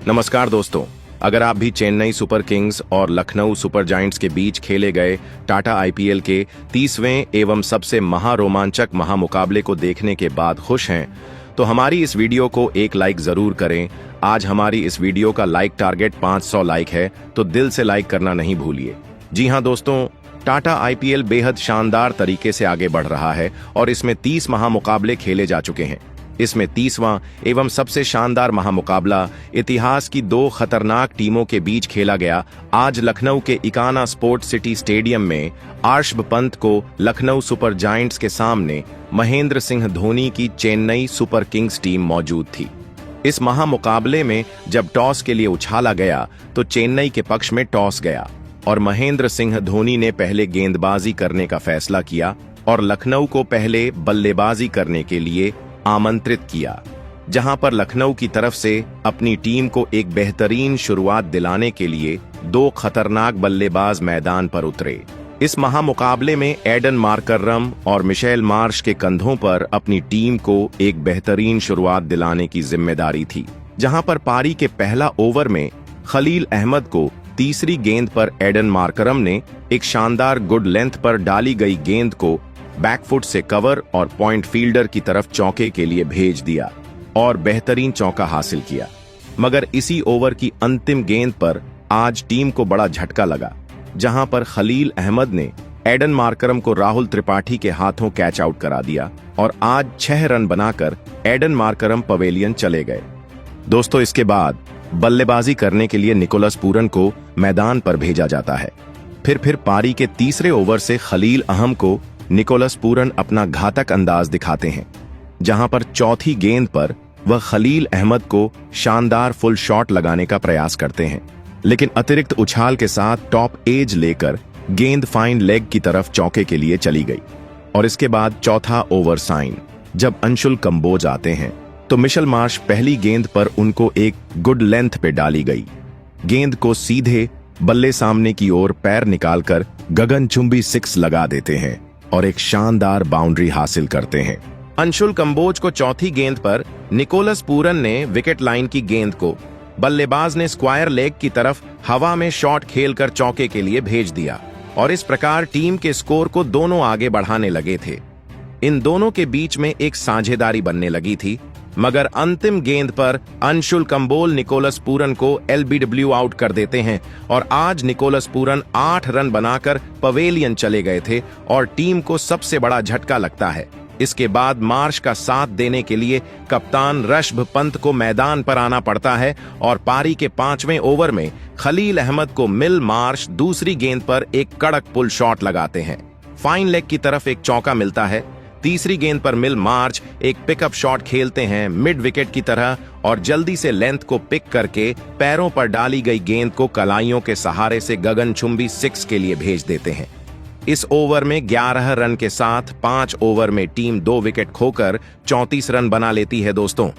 नमस्कार दोस्तों, अगर आप भी चेन्नई सुपर किंग्स और लखनऊ सुपर जायंट्स के बीच खेले गए टाटा आईपीएल के 30वें एवं सबसे महारोमांचक महामुकाबले को देखने के बाद खुश हैं, तो हमारी इस वीडियो को एक लाइक जरूर करें। आज हमारी इस वीडियो का लाइक टारगेट 500 लाइक है, तो दिल से लाइक करना नहीं भूलिए। जी हां दोस्तों, टाटा आईपीएल बेहद शानदार तरीके से आगे बढ़ रहा है और इसमें 30 महामुकाबले खेले जा चुके हैं। इसमें 30वां एवं सबसे शानदार महामुकाबला इतिहास की दो खतरनाक टीमों के बीच खेला गया। आज लखनऊ के इकाना स्पोर्ट्स सिटी स्टेडियम में ऋषभ पंत को लखनऊ सुपर जायंट्स के सामने महेंद्र सिंह धोनी की चेन्नई सुपर किंग्स टीम मौजूद थी। इस महामुकाबले में जब टॉस के लिए उछाला गया तो चेन्नई के पक्ष में टॉस गया और महेंद्र सिंह धोनी ने पहले गेंदबाजी करने का फैसला किया और लखनऊ को पहले बल्लेबाजी करने के लिए आमंत्रित किया, जहां पर लखनऊ की तरफ से अपनी टीम को एक बेहतरीन शुरुआत दिलाने के लिए दो खतरनाक बल्लेबाज मैदान पर उतरे। इस महामुकाबले में एडन मार्करम और मिशेल मार्श के कंधों पर अपनी टीम को एक बेहतरीन शुरुआत दिलाने की जिम्मेदारी थी, जहां पर पारी के पहला ओवर में खलील अहमद को तीसरी गेंद पर एडन मार्करम ने एक शानदार गुड लेंथ पर डाली गई गेंद को बैकफुट से कवर और पॉइंट फील्डर की तरफ चौके के लिए भेज दिया और बेहतरीन चौका हासिल किया। मगर इसी ओवर की अंतिम गेंद पर आज टीम को बड़ा झटका लगा, जहां पर खलील अहमद ने एडन मार्करम को राहुल त्रिपाठी के हाथों कैच आउट करा दिया और आज 6 रन बनाकर एडन मार्करम पवेलियन चले गए। दोस्तों, इसके बाद बल्लेबाजी करने के लिए निकोलस पूरन को मैदान पर भेजा जाता है। फिर पारी के तीसरे ओवर से खलील अहमद को निकोलस पूरन अपना घातक अंदाज दिखाते हैं, जहां पर चौथी गेंद पर वह खलील अहमद को शानदार फुल शॉट लगाने का प्रयास करते हैं, लेकिन अतिरिक्त उछाल के साथ टॉप एज लेकर गेंद फाइन लेग की तरफ चौके के लिए चली गई। और इसके बाद चौथा ओवर साइन जब अंशुल कंबोज आते हैं तो मिशेल मार्श पहली गेंद पर उनको एक गुड लेंथ पे डाली गई गेंद को सीधे बल्ले सामने की ओर पैर निकालकर गगनचुंबी 6 लगा देते हैं और एक शानदार बाउंड्री हासिल करते हैं। अंशुल कंबोज को चौथी गेंद पर निकोलस पूरन ने विकेट लाइन की गेंद को बल्लेबाज ने स्क्वायर लेग की तरफ हवा में शॉट खेलकर चौके के लिए भेज दिया और इस प्रकार टीम के स्कोर को दोनों आगे बढ़ाने लगे थे। इन दोनों के बीच में एक साझेदारी बनने लगी थी, मगर अंतिम गेंद पर अंशुल कंबोज निकोलस पूरन को एलबीडब्ल्यू आउट कर देते हैं और आज निकोलस पूरन 8 रन बनाकर पवेलियन चले गए थे और टीम को सबसे बड़ा झटका लगता है। इसके बाद मार्श का साथ देने के लिए कप्तान ऋषभ पंत को मैदान पर आना पड़ता है और पारी के 5वें ओवर में खलील अहमद को मिल मार्श दूसरी गेंद पर एक कड़क पुल शॉट लगाते हैं। फाइन लेग की तरफ एक चौका मिलता है। तीसरी गेंद पर मिल मार्च एक पिकअप शॉट खेलते हैं मिड विकेट की तरह और जल्दी से लेंथ को पिक करके पैरों पर डाली गई गेंद को कलाइयों के सहारे से गगनचुंबी 6 के लिए भेज देते हैं। इस ओवर में 11 रन के साथ 5 ओवर में टीम 2 विकेट खोकर 34 रन बना लेती है दोस्तों।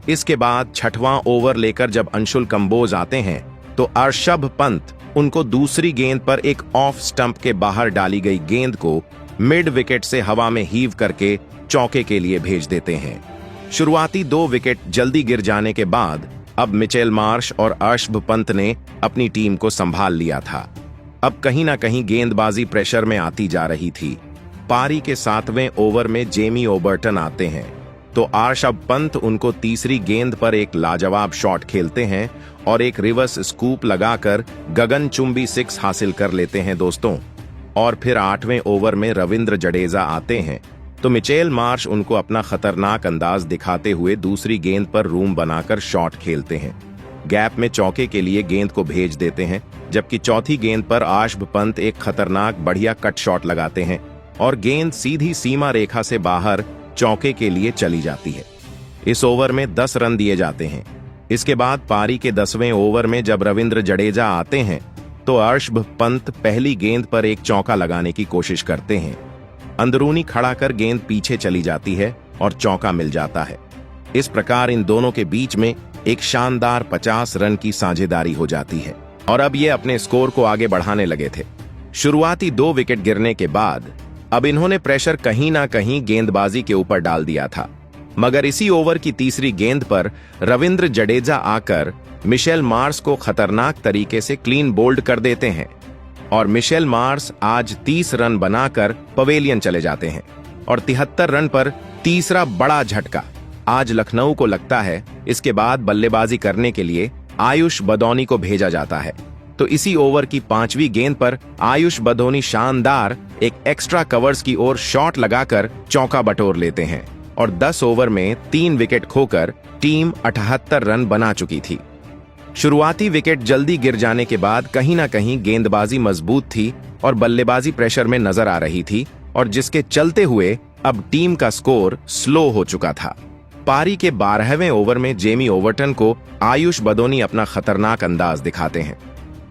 इसके बाद 6वां ओवर लेकर जब अंशुल कंबोज आते हैं तो ऋषभ पंत उनको दूसरी गेंद पर एक ऑफ स्टंप के बाहर डाली गई गेंद को मिड विकेट से हवा में हीव करके चौके के लिए भेज देते हैं। शुरुआती 2 विकेट जल्दी गिर जाने के बाद अब मिचेल मार्श और ऋषभ पंत ने अपनी टीम को संभाल लिया था। अब कहीं ना कहीं गेंदबाजी प्रेशर में आती जा रही थी। पारी के 7वें ओवर में जेमी ओबर्टन आते हैं तो ऋषभ पंत उनको तीसरी गेंद पर एक लाजवाब शॉट खेलते हैं और एक रिवर्स स्कूप लगाकर गगनचुंबी 6 हासिल कर लेते हैं दोस्तों। और फिर 8वें ओवर में रविंद्र जडेजा आते हैं तो मिचेल मार्श उनको अपना खतरनाक अंदाज दिखाते हुए दूसरी गेंद पर रूम बनाकर शॉट खेलते हैं। गैप में चौके के लिए गेंद को भेज देते हैं, जबकि चौथी गेंद पर ऋषभ पंत एक खतरनाक बढ़िया कट शॉट लगाते हैं और गेंद सीधी सीमा रेखा से बाहर चौके के लिए चली जाती है। इस ओवर में 10 रन दिए जाते हैं। इसके बाद पारी के 10वें ओवर में जब रविंद्र जडेजा आते हैं तो ऋषभ पंत पहली गेंद पर एक चौका लगाने की कोशिश करते हैं। अंदरूनी खड़ा कर गेंद पीछे चली जाती है और चौका मिल जाता है। इस प्रकार इन दोनों के बीच में एक शानदार 50 रन की साझेदारी हो जाती है और अब ये अपने स्कोर को आगे बढ़ाने लगे थे। शुरुआती 2 विकेट गिरने के बाद अब इन्होंने प्रेशर कहीं ना कहीं गेंदबाजी के ऊपर डाल दिया था। मगर इसी ओवर की तीसरी गेंद पर रविंद्र जडेजा आकर मिशेल मार्श को खतरनाक तरीके से क्लीन बोल्ड कर देते हैं और मिशेल मार्श आज 30 रन बनाकर पवेलियन चले जाते हैं और 73 रन पर तीसरा बड़ा झटका आज लखनऊ को लगता है। इसके बाद बल्लेबाजी करने के लिए आयुष बदौनी को भेजा जाता है। तो इसी ओवर की 5वीं गेंद पर आयुष बदौनी शानदार एक एक्स्ट्रा कवर्स की ओर शॉट लगाकर चौका बटोर लेते हैं और 10 ओवर में 3 विकेट खोकर टीम 78 रन बना चुकी थी। शुरुआती विकेट जल्दी गिर जाने के बाद कहीं ना कहीं गेंदबाजी मजबूत थी और बल्लेबाजी प्रेशर में नजर आ रही थी और जिसके चलते हुए अब टीम का स्कोर स्लो हो चुका था। पारी के 12वें ओवर में जेमी ओवरटन को आयुष बदौनी अपना खतरनाक अंदाज दिखाते हैं।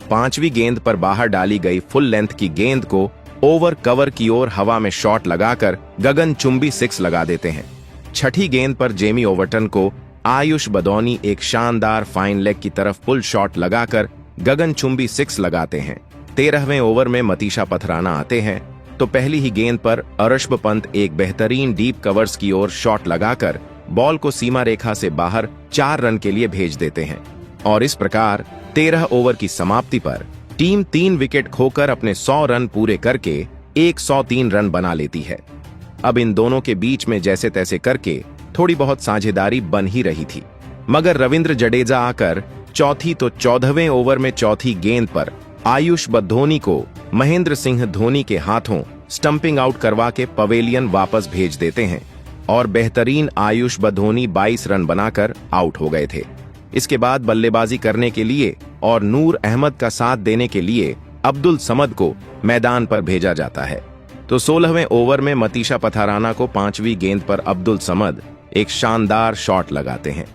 5वीं गेंद पर बाहर डाली गई फुल लेंथ की गेंद को ओवर कवर की ओर हवा में शॉट लगाकर गगनचुंबी 6 लगा देते हैं। 6ठी गेंद पर जेमी ओवरटन को आयुष बदौनी एक शानदार फाइन लेग की तरफ पुल शॉट लगाकर गगनचुंबी 6 लगाते हैं। 13वें ओवर में मतीशा पथराना आते हैं तो पहली ही गेंद पर ऋषभ पंत एक बेहतरीन डीप कवर्स की ओर शॉट लगाकर बॉल को सीमा रेखा से बाहर 4 रन के लिए भेज देते हैं और इस प्रकार 13 ओवर की समाप्ति पर टीम 3 विकेट खोकर अपने 100 रन पूरे करके 103 रन बना लेती है। अब इन दोनों के बीच में जैसे तैसे करके थोड़ी बहुत साझेदारी बन ही रही थी, मगर रविंद्र जडेजा आकर चौथी तो 14वें ओवर में चौथी गेंद पर आयुष बदौनी को महेंद्र सिंह धोनी के हाथों स्टंपिंग आउट करवा के पवेलियन वापस भेज देते हैं और बेहतरीन आयुष बदौनी 22 रन बनाकर आउट हो गए थे। इसके बाद बल्लेबाजी करने के लिए और नूर अहमद का साथ देने के लिए अब्दुल समद को मैदान पर भेजा जाता है। तो 16वें ओवर में मतीशा पथराना को 5वीं गेंद पर अब्दुल समद एक शानदार शॉट लगाते हैं।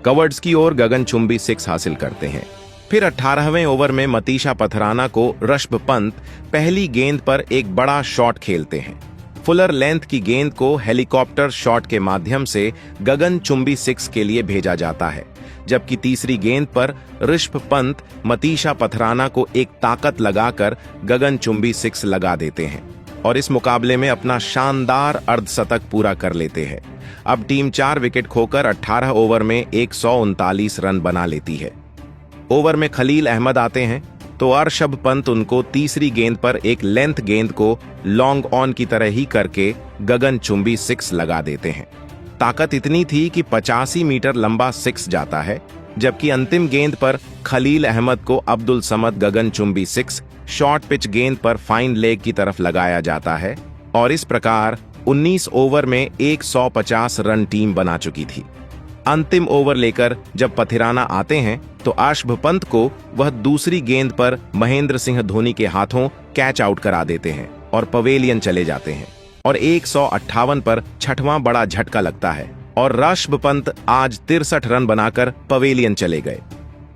कवर्ड्स की ओर गगनचुंबी 6 हासिल करते हैं। फिर 18वें ओवर में मतीशा पथराना को ऋषभ पंत पहली गेंद पर एक बड़ा शॉट खेलते हैं। फुलर लेंथ की गेंद को हेलीकॉप्टर शॉट के माध्यम से गगनचुंबी 6 के लिए भेजा जाता है, जबकि तीसरी गेंद पर ऋषभ पंत मतीशा पथराना को एक ताकत लगाकर गगनचुंबी 6 लगा देते हैं और इस मुकाबले में अपना शानदार अर्धशतक पूरा कर लेते हैं। अब टीम 4 विकेट खोकर 18 ओवर में 139 रन बना लेती है। ओवर में खलील अहमद आते हैं तो ऋषभ पंत उनको तीसरी गेंद पर एक लेंथ गेंद को लॉन्ग ऑन की तरह ही करके गगनचुंबी 6 लगा देते हैं। ताकत इतनी थी कि 85 मीटर लंबा 6 जाता है, जबकि अंतिम गेंद पर खलील अहमद को अब्दुल समद गगनचुंबी 6 शॉर्ट पिच गेंद पर फाइन लेग की तरफ लगाया जाता है और इस प्रकार 19 ओवर में 150 रन टीम बना चुकी थी। अंतिम ओवर लेकर जब पथिराना आते हैं तो ऋषभ पंत को वह दूसरी गेंद पर महेंद्र सिंह धोनी के हाथों कैच आउट करा देते हैं और पवेलियन चले जाते हैं और 158 पर 6वां बड़ा झटका लगता है और ऋषभ पंत आज 63 रन बनाकर पवेलियन चले गए।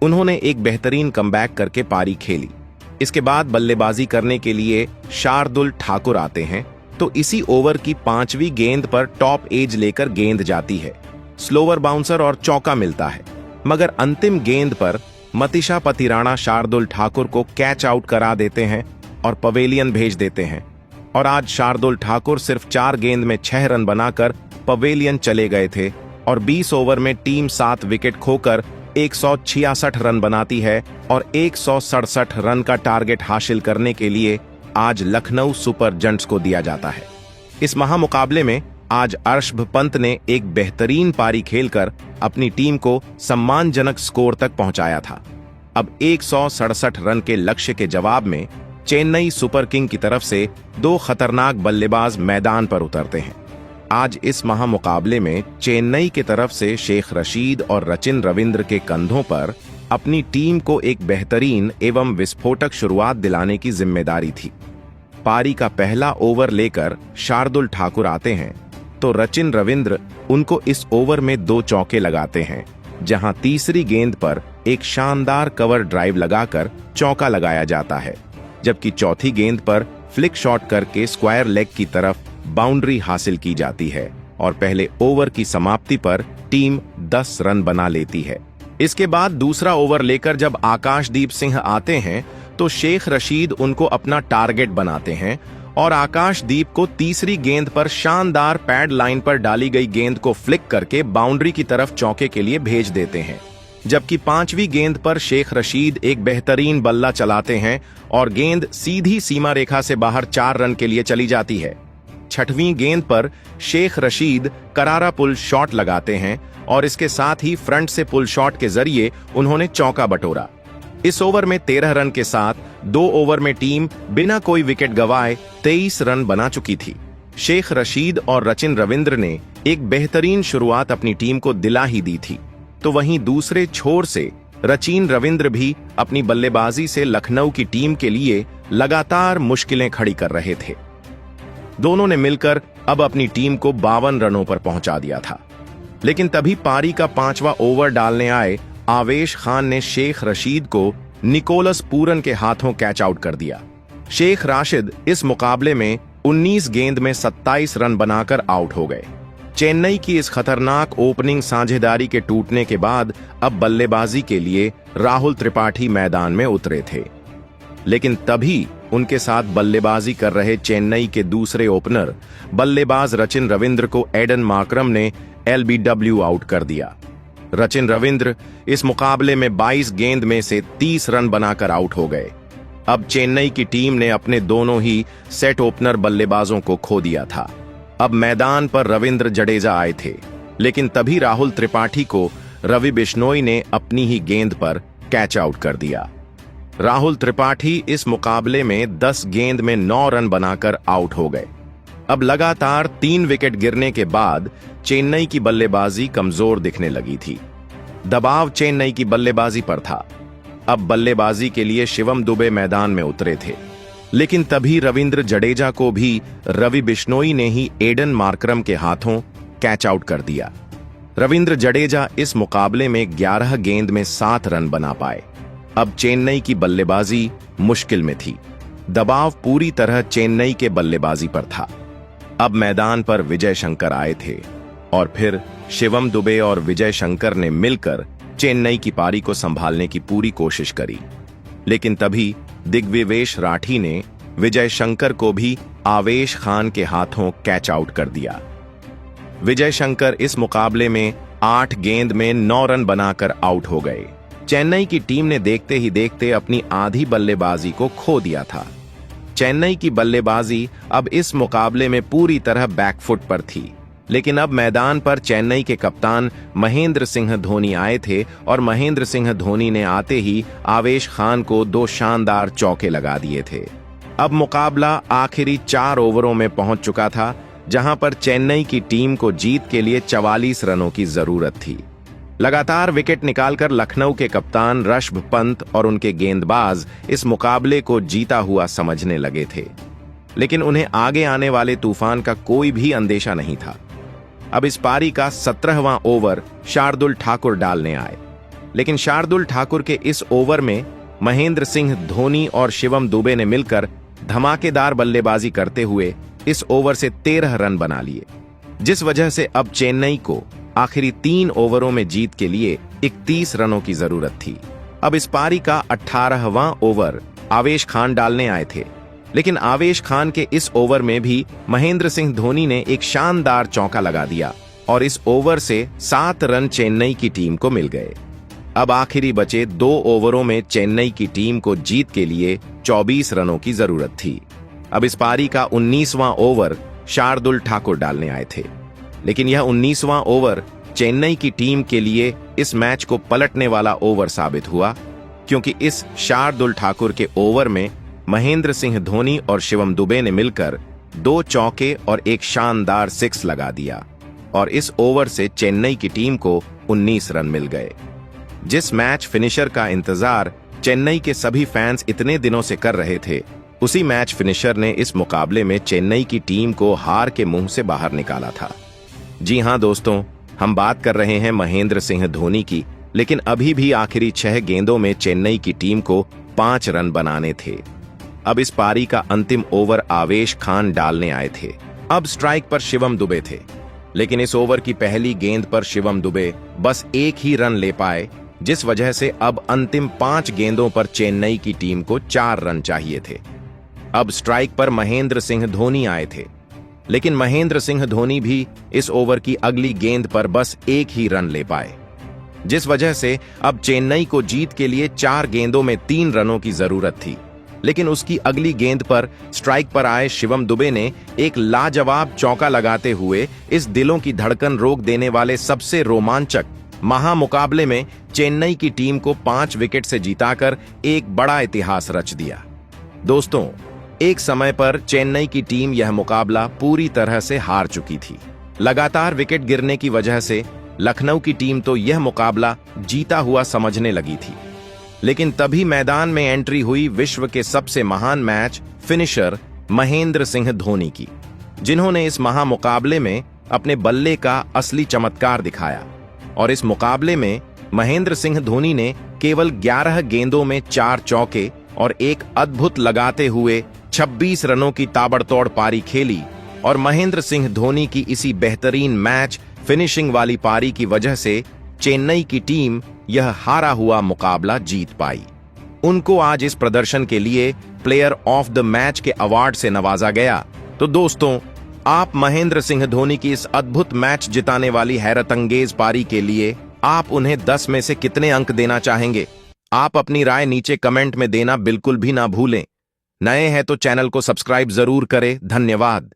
उन्होंने एक बेहतरीन कमबैक करके पारी खेली। इसके बाद बल्लेबाजी करने के लिए शार्दुल ठाकुर आते हैं तो इसी ओवर की 5वीं गेंद पर टॉप एज लेकर गेंद जाती है, स्लोवर बाउंसर और चौका मिलता है, मगर अंतिम गेंद पर मतीशा पथिराना शार्दुल ठाकुर को कैच आउट करा देते हैं और पवेलियन भेज देते हैं और आज शार्दुल ठाकुर सिर्फ 4 गेंद में 6 रन बनाकर पवेलियन चले गए थे और 20 ओवर में टीम 7 विकेट खोकर 166 रन बनाती है और 167 रन का टारगेट हासिल करने के लिए आज लखनऊ सुपर जयंट्स को दिया जाता है। इस महामुकाबले में आज ऋषभ पंत ने एक बेहतरीन पारी खेलकर अपनी टीम को सम्मानजनक स्कोर तक पहुंचाया था। अब 167 रन के लक्ष्य के जवाब में चेन्नई सुपर किंग की तरफ से 2 खतरनाक बल्लेबाज मैदान पर उतरते हैं। आज इस महामुकाबले में चेन्नई की तरफ से शेख रशीद और रचिन रविंद्र के कंधों पर अपनी टीम को एक बेहतरीन एवं विस्फोटक शुरुआत दिलाने की जिम्मेदारी थी। पारी का पहला ओवर लेकर शार्दुल ठाकुर आते हैं तो रचिन रविंद्र उनको इस ओवर में 2 चौके लगाते हैं, जहां तीसरी गेंद पर एक शानदार कवर ड्राइव लगाकर चौका लगाया जाता है, जबकि चौथी गेंद पर फ्लिक शॉट करके स्क्वायर लेग की तरफ बाउंड्री हासिल की जाती है और पहले ओवर की समाप्ति पर टीम 10 रन बना लेती है। इसके बाद दूसरा ओवर लेकर जब आकाशदीप सिंह आते हैं तो शेख रशीद उनको अपना टारगेट बनाते हैं और आकाशदीप को तीसरी गेंद पर शानदार पैड लाइन पर डाली गई गेंद को फ्लिक करके बाउंड्री की तरफ चौके के लिए भेज देते हैं। जबकि पांचवी गेंद पर शेख रशीद एक बेहतरीन बल्ला चलाते हैं और गेंद सीधी सीमा रेखा से बाहर 4 रन के लिए चली जाती है। छठवीं गेंद पर शेख रशीद करारा पुल शॉट लगाते हैं और इसके साथ ही फ्रंट से पुल शॉट के जरिए उन्होंने चौका बटोरा। इस ओवर में 13 रन के साथ 2 ओवर में टीम बिना कोई विकेट गंवाए 23 रन बना चुकी थी। शेख रशीद और रचिन रविंद्र ने एक बेहतरीन शुरुआत अपनी टीम को दिला ही दी थी, तो वहीं दूसरे छोर से रचिन रविंद्र भी अपनी बल्लेबाजी से लखनऊ की टीम के लिए लगातार मुश्किलें खड़ी कर रहे थे। दोनों ने मिलकर अब अपनी टीम को 52 रनों पर पहुंचा दिया था। लेकिन तभी पारी का 5वां ओवर डालने आए आवेश खान ने शेख रशीद को निकोलस पूरन के हाथों कैच आउट कर दिया। शेख राशिद इस मुकाबले में 19 गेंद में 27 रन बनाकर आउट हो गए। चेन्नई की इस खतरनाक ओपनिंग साझेदारी के टूटने के बाद अब बल्लेबाजी के लिए राहुल त्रिपाठी मैदान में उतरे थे। लेकिन तभी उनके साथ बल्लेबाजी कर रहे चेन्नई के दूसरे ओपनर बल्लेबाज रचिन रविंद्र को एडन मार्करम ने LBW आउट कर दिया। रचिन रविंद्र इस मुकाबले में 22 गेंद में से 30 रन बनाकर आउट हो गए। अब चेन्नई की टीम ने अपने दोनों ही सेट ओपनर बल्लेबाजों को खो दिया था। अब मैदान पर रविंद्र जडेजा आए थे, लेकिन तभी राहुल त्रिपाठी को रवि बिश्नोई ने अपनी ही गेंद पर कैच आउट कर दिया। राहुल त्रिपाठी इस मुकाबले में 10 गेंद में 9 रन बनाकर आउट हो गए। अब लगातार 3 विकेट गिरने के बाद चेन्नई की बल्लेबाजी कमजोर दिखने लगी थी। दबाव चेन्नई की बल्लेबाजी पर था। अब बल्लेबाजी के लिए शिवम दुबे मैदान में उतरे थे, लेकिन तभी रविंद्र जडेजा को भी रवि बिश्नोई ने ही एडन मार्करम के हाथों कैच आउट कर दिया। रविंद्र जडेजा इस मुकाबले में 11 गेंद में 7 रन बना पाए। अब चेन्नई की बल्लेबाजी मुश्किल में थी। दबाव पूरी तरह चेन्नई के बल्लेबाजी पर था। अब मैदान पर विजय शंकर आए थे और फिर शिवम दुबे और विजय शंकर ने मिलकर चेन्नई की पारी को संभालने की पूरी कोशिश करी। लेकिन तभी दिग्विवेश राठी ने विजय शंकर को भी आवेश खान के हाथों कैच आउट कर दिया। विजय शंकर इस मुकाबले में 8 गेंद में 9 रन बनाकर आउट हो गए। चेन्नई की टीम ने देखते ही देखते अपनी आधी बल्लेबाजी को खो दिया था। चेन्नई की बल्लेबाजी अब इस मुकाबले में पूरी तरह बैकफुट पर थी। लेकिन अब मैदान पर चेन्नई के कप्तान महेंद्र सिंह धोनी आए थे और महेंद्र सिंह धोनी ने आते ही आवेश खान को 2 शानदार चौके लगा दिए थे। अब मुकाबला आखिरी 4 ओवरों में पहुंच चुका था, जहां पर चेन्नई की टीम को जीत के लिए 44 रनों की जरूरत थी। लगातार विकेट निकालकर लखनऊ के कप्तान ऋषभ पंत और उनके गेंदबाज इस मुकाबले को जीता हुआ समझने लगे थे, लेकिन उन्हें आगे आने वाले तूफान का कोई भी अंदेशा नहीं था। अब इस पारी का 17वां ओवर शार्दुल ठाकुर डालने आए, लेकिन शार्दुल ठाकुर के इस ओवर में महेंद्र सिंह धोनी और शिवम दुबे ने मिलकर धमाकेदार बल्लेबाजी करते हुए इस ओवर से 13 रन बना लिए, जिस वजह से अब चेन्नई को आखिरी 3 ओवरों में जीत के लिए 31 रनों की जरूरत थी। अब इस पारी का 18वां ओवर आवेश खान डालने आए थे, लेकिन आवेश खान के इस ओवर में भी महेंद्र सिंह धोनी ने एक शानदार चौका लगा दिया और इस ओवर से 7 रन चेन्नई की टीम को मिल गए। अब आखिरी बचे 2 ओवरों में चेन्नई की टीम को जीत के लिए 24 रनों की जरूरत थी। अब इस पारी का 19वां ओवर शार्दुल ठाकुर डालने आए थे, लेकिन यह 19वां ओवर चेन्नई की टीम के लिए इस मैच को पलटने वाला ओवर साबित हुआ, क्योंकि इस शार्दुल ठाकुर के ओवर में महेंद्र सिंह धोनी और शिवम दुबे ने मिलकर 2 चौके और एक शानदार 6 लगा दिया और इस ओवर से चेन्नई की टीम को 19 रन मिल गए। जिस मैच फिनिशर का इंतजार चेन्नई के सभी फैंस इतने दिनों से कर रहे थे, उसी मैच फिनिशर ने इस मुकाबले में चेन्नई की टीम को हार के मुंह से बाहर निकाला था। जी हां दोस्तों, हम बात कर रहे हैं महेंद्र सिंह धोनी की, लेकिन अभी भी आखिरी 6 गेंदों में चेन्नई की टीम को 5 रन बनाने थे। अब इस पारी का अंतिम ओवर आवेश खान डालने आए थे। अब स्ट्राइक पर शिवम दुबे थे, लेकिन इस ओवर की पहली गेंद पर शिवम दुबे बस 1 ही रन ले पाए, जिस वजह से अब अंतिम 5 गेंदों पर चेन्नई की टीम को 4 रन चाहिए थे। अब स्ट्राइक पर महेंद्र सिंह धोनी आए थे, लेकिन महेंद्र सिंह धोनी भी इस ओवर की अगली गेंद पर बस एक ही रन ले पाए, जिस वजह से अब चेन्नई को जीत के लिए 4 गेंदों में 3 रनों की जरूरत थी। लेकिन उसकी अगली गेंद पर स्ट्राइक पर आए शिवम दुबे ने एक लाजवाब चौका लगाते हुए इस दिलों की धड़कन रोक देने वाले सबसे रोमांचक महामुकाबले में चेन्नई की टीम को 5 विकेट से जीताकर एक बड़ा इतिहास रच दिया। दोस्तों, एक समय पर चेन्नई की टीम यह मुकाबला पूरी तरह से हार चुकी थी। लगातार विकेट गिरने की वजह से लखनऊ की टीम तो यह मुकाबला जीता हुआ समझने लगी थी। लेकिन तभी मैदान में एंट्री हुई विश्व के सबसे महान मैच फिनिशर महेंद्र सिंह धोनी की, जिन्होंने इस महामुकाबले में अपने बल्ले का असली चमत्कार दिखाया। और इस मुकाबले में महेंद्र सिंह धोनी ने केवल 11 गेंदों में 4 चौके और एक अद्भुत लगाते हुए 26 रनों की ताबड़तोड़ पारी खेली। और महेंद्र सिंह धोनी की इसी बेहतरीन मैच फिनिशिंग वाली पारी की वजह से चेन्नई की टीम यह हारा हुआ मुकाबला जीत पाई। उनको आज इस प्रदर्शन के लिए प्लेयर ऑफ द मैच के अवार्ड से नवाजा गया। तो दोस्तों, आप महेंद्र सिंह धोनी की इस अद्भुत मैच जिताने वाली हैरतअंगेज पारी के लिए आप उन्हें 10 में से कितने अंक देना चाहेंगे? आप अपनी राय नीचे कमेंट में देना बिल्कुल भी ना भूलें। नए हैं तो चैनल को सब्सक्राइब जरूर करें। धन्यवाद।